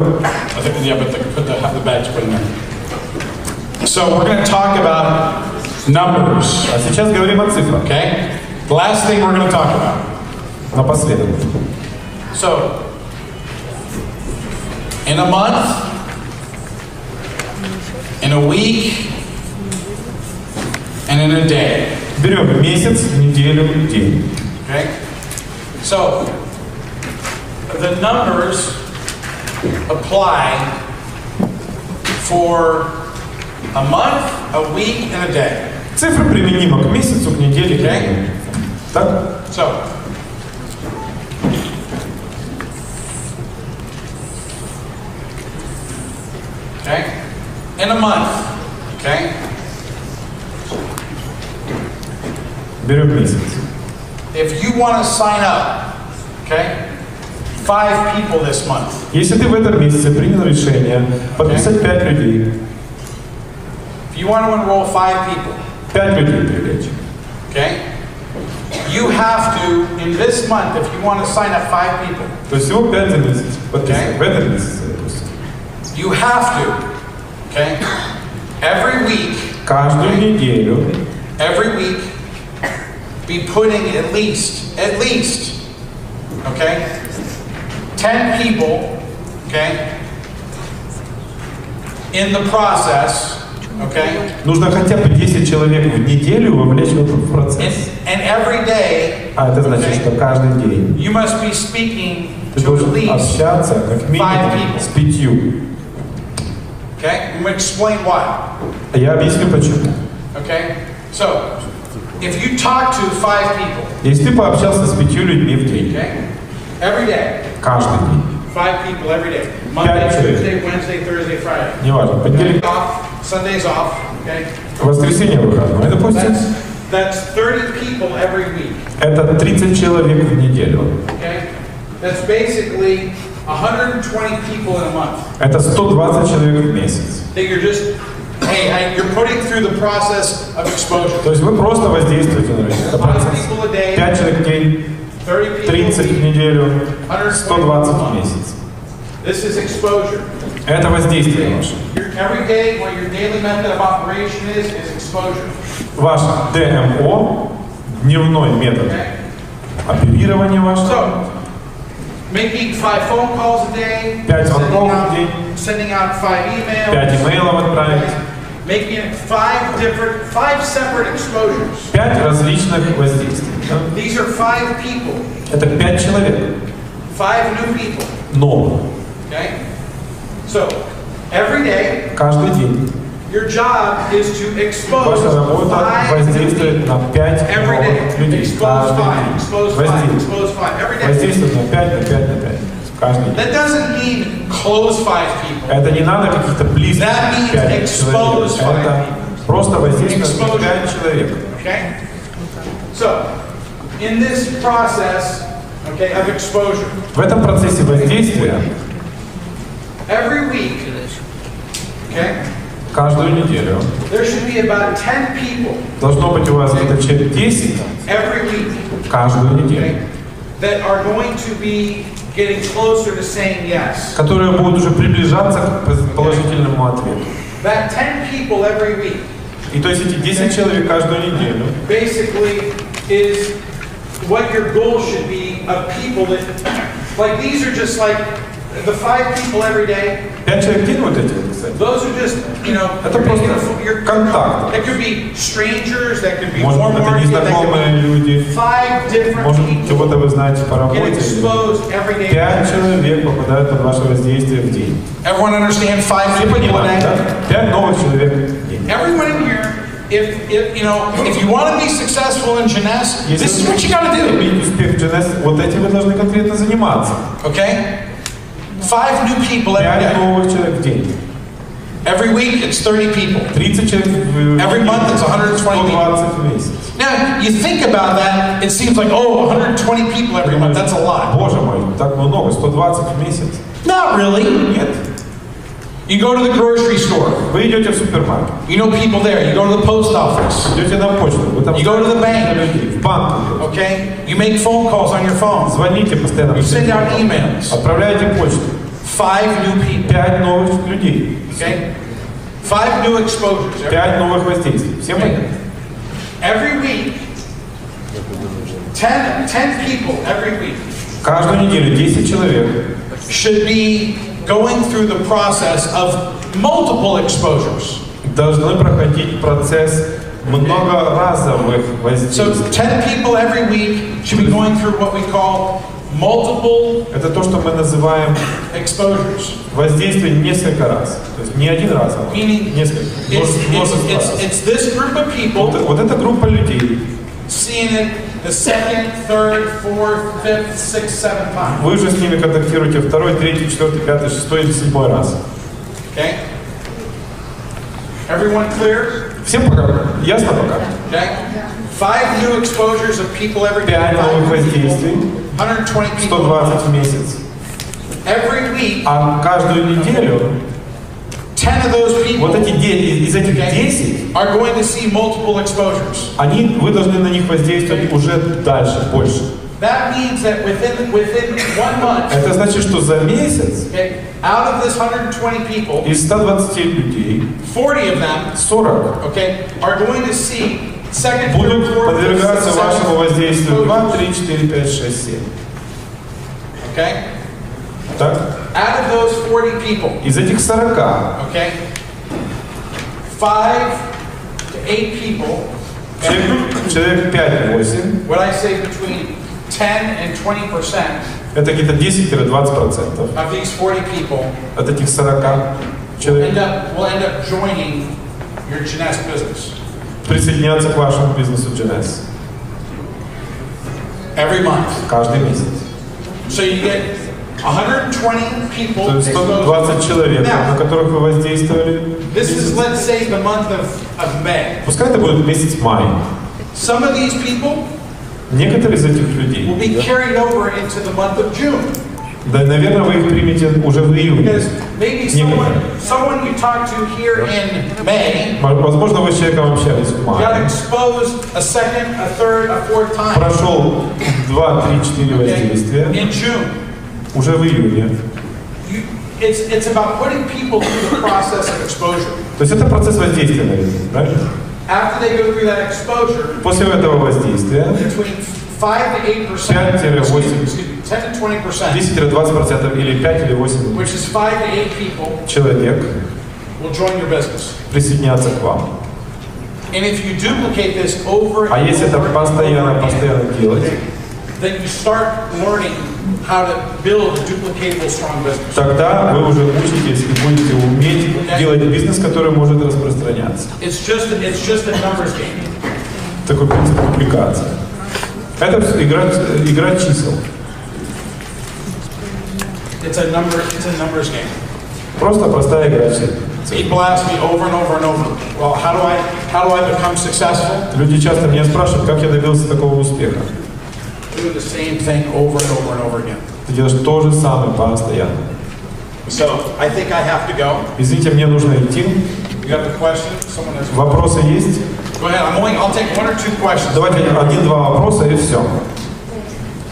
Yeah, but put the badge in there. So we're going to talk about numbers. А сейчас говорим о цифрах. Okay? The last thing we're going to talk about. Напоследок. So, in a month, in a week, and in a day. Берем месяц, неделю, день. Okay? So, the numbers apply for a month, a week, and a day. Цифры применимы к месяцу, к неделе, к дню. Так? So, okay? In a month, okay? Берем месяц. If you want to sign up, okay? 5 people this month. Если ты в этом месяце принял решение подписать 5 людей. If you want to enroll 5 people. 5 людей привлечь. Okay? You have to, in this month, if you want to sign up 5 people. То есть всего 5 за месяц. Подписать. В этом месяце, допустим. You have to, okay? Every week. Каждую неделю. Every week. Be putting at least, okay? 10 people, okay? In the process, okay? Нужно хотя бы 10 человек в неделю вовлечь в этот процесс. And every day, А это значит, что каждый день you must be speaking ты to at должен least общаться как минимум с 5. Okay? I'm going to explain why. Я объясню почему. Okay? So, if you talk to 5 people, если ты пообщался с 5 людьми в день, okay? Every day, каждый день, 5 people every day. Monday, Tuesday, Wednesday, Thursday, Friday. неважно, понедельник, Off, Sunday's off, okay? воскресенье выходной, допустим, That's 30 people every week. это 30 человек в неделю. Okay? That's basically 120 people in a month. Это 120 человек в месяц. That you're just, hey, you're putting through the process of exposure. То есть вы просто воздействуете на это процесс. 5 человек в день, 30 в неделю, 120 в месяц. This is exposure. Это воздействие ваше. Every day, what your daily method of operation is exposure. Ваш ДМО, дневной метод оперирования вашего. So, making 5 phone calls a day, 5 звонков в день, sending out 5 emails, 5 имейлов отправить, making 5 separate exposures. 5 различных воздействий. These are 5 people. Это 5 человек. 5 new people. Новых. Okay? So, every day, каждый день. Your job is to expose Ваша работа воздействует на 5 новых людей. Expose 5, expose 5, expose 5, every day. Воздействует на 5, на 5, на 5. Каждый день. That doesn't mean close 5 people. Это не надо каких-то близких 5 человек. Это просто воздействует на 5 человек. Okay? So, in this process, okay, of exposure. В этом процессе воздействия every week, okay? Каждую неделю there should be about 10 people должно быть у вас где-то человек 10 every week, каждую неделю, that are going to be getting closer to saying yes. которые будут уже приближаться к положительному ответу. That 10 people every week, и то есть эти 10 человек каждую неделю basically is what your goal should be of people that, like these are just like the 5 people every day. 5 человек в день вот эти вот, кстати. Those are just, you know, это просто контакт. That could be strangers, that could be может быть, это незнакомые люди. 5 different может, people кого-то вы знаете по работе. 5 человек попадают под ваше воздействие в день. Everyone understand 5 people a day? 5 новых человек в день. Everyone in here, if you want to be successful in Jeunesse, this is what you got to do. Иметь успех в Jeunesse, вот этим вы должны конкретно заниматься. Okay? 5 new people every day. 5 новых человек в день. Every week it's 30 people. 30 человек every month it's 120 people. в месяц. Now, you think about that, it seems like, oh, 120 people every month, that's a lot. Боже мой, так много, 120 в месяц. Not really. Нет. You go to the grocery store. Вы идете в супермаркет. You know people there. You go to the post office. Идете на почту. You go to the bank. В банк. Okay? You make phone calls on your phone. Звоните постоянно. You send out emails. Отправляете почту. 5 new people. 5 новых людей. Okay? 5 new exposures. 5 новых воздействий. Всем понятно? Every week, 10 people every week. Каждую неделю 10 человек should be going through the process of multiple exposures. Должны проходить процесс многоразовых воздействий. So 10 people every week should be going through what we call multiple Это то, что мы называем exposures. воздействие несколько раз. То есть не один раз, а Meaning несколько. it's this group of people Вот эта группа людей. seeing it the second, third, fourth, fifth, sixth, seventh time. Вы же с ними контактируете второй, третий, четвертый, пятый, шестой или седьмой раз. Okay? Everyone clear? Всем пока. Ясно пока? Okay? 5 new exposures of people every day. 5 новых воздействий. 120 people. 120 в месяц. Every week. А каждую неделю 10 of those people. Вот эти из этих 10 are going to see multiple exposures. вы должны на них воздействовать уже дальше, больше. That means that within 1 month. Это значит, что за месяц out of this 120 people, из 120 людей 40 of them, 40 are going to see second, будут third, fourth, подвергаться fifth, вашему воздействию 2, 3, 6. 4, 5, 6, 7. Okay? Так? Out of those 40 people, Из этих 40, 5 to 8 people, человек 5-8, what I say between 10 and 20% это где-то 10-20% of these 40 people от этих 40 will человек end up joining your Jeunesse business присоединяться к вашему бизнесу Jeunesse every month. каждый месяц. So you get 120 people. То есть 120 человек, на которых вы воздействовали. This is, let's say, the month of May. Пускай это будет месяц май. Some of these people Некоторые из этих людей, will be carried over into the month of June. да, наверное, вы их примете уже в июне. Because maybe someone you talked to here in May Возможно, вы с человеком общались в got мае. exposed a second, a third, a fourth time. Прошел 2, 3, 4 воздействия. In June. Уже в июне. It's about putting people through the process of exposure. То есть это процесс воздействия, наверное, правильно? After they go through that exposure, После этого воздействия between 5 to 8%, 10 to 20%, 10-20% или 5 или 8 which is 5 to 8 people, человек will join your business. присоединятся к вам. And if you duplicate this over А and если это over постоянно делать, then you start learning how to build a duplicatable, strong business. тогда вы уже учитесь и будете уметь делать бизнес, который может распространяться. It's just a numbers game. Такой принцип дубликации. Это игра чисел. It's a numbers game. Просто простая игра чисел. People ask me over and over and over, well, how do I become successful? Люди часто меня спрашивают, как я добился такого успеха. Doing the same thing over and over and over again. Ты делаешь то же самое постоянно. So, I think I have to go. Извините, мне нужно идти. You got the question? Someone has. Вопросы есть? Go ahead. I'll take 1 or 2 questions. Давайте 1-2 вопроса и все.